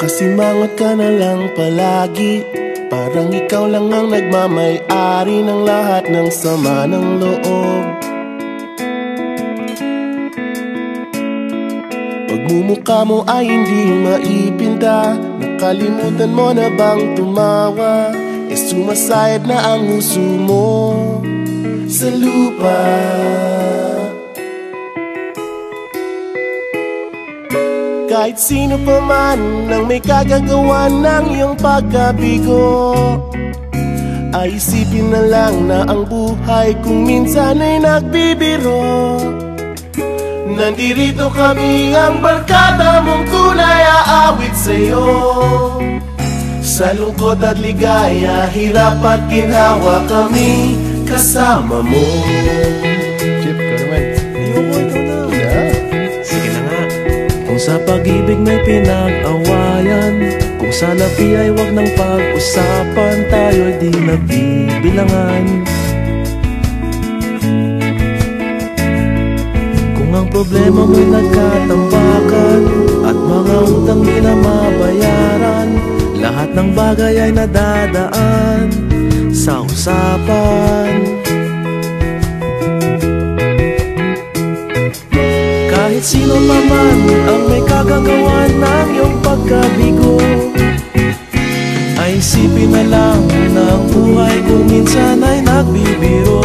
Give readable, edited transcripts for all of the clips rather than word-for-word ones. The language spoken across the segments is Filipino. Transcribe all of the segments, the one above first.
Nakasimangot ka na lang palagi, parang ikaw lang ang nagmamay-ari ng lahat ng sama ng loob. Pagmumukha mo ay hindi maipinta, nakalimutan mo na bang tumawa? Sumasayad na ang uso mo sa lupa. Kahit sino pa man ang may kagagawa ng iyong pagkabigo, ay isipin na lang na ang buhay kung minsan ay nagbibiro. Nandirito kami, ang barkada mong tunay aawit sa'yo. Sa lungkot at ligaya, hirap at ginhawa, kami kasama mo. Chip, ka naman. Ayoko, ikaw na. Yeah. Sige na nga. Kung sa pag-ibig may pinag-awayan, kung sa labi ay wag nang pag-usapan, tayo'y di nagbibilangan. Kung ang problema mo'y nagkatambakan at mga utang di na mabayaran, lahat ng bagay ay nadadaan sa usapan. Kahit sino pa man ang may kagagawa ng iyong pagkabigo, ay isipin na lang na ang buhay kung minsan ay nagbibiro.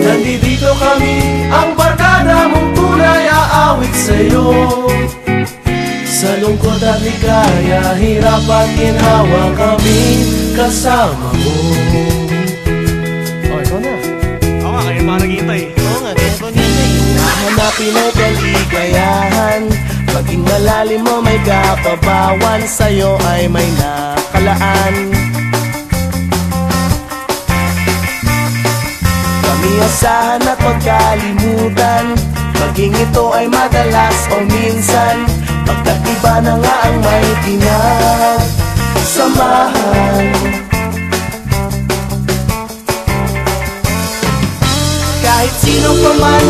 Nandito kami, ang barkada mong tunay aawit sa'yo. Sa lungkot at ligaya, hirap at ginhawa, kami kasama mo. Oh, ikaw na. Oo nga, kaya pa naghihintay. Oo nga, kaya pa naghihintay. Nahanapin ay kaligayahan, paging malalim mo may kapabawan, sa'yo ay may nakalaan. Kami asahan at magkalimutan, maging ito ay madalas o minsan, pagkat iba na nga ang may pinagsamahan. Kahit sino pa man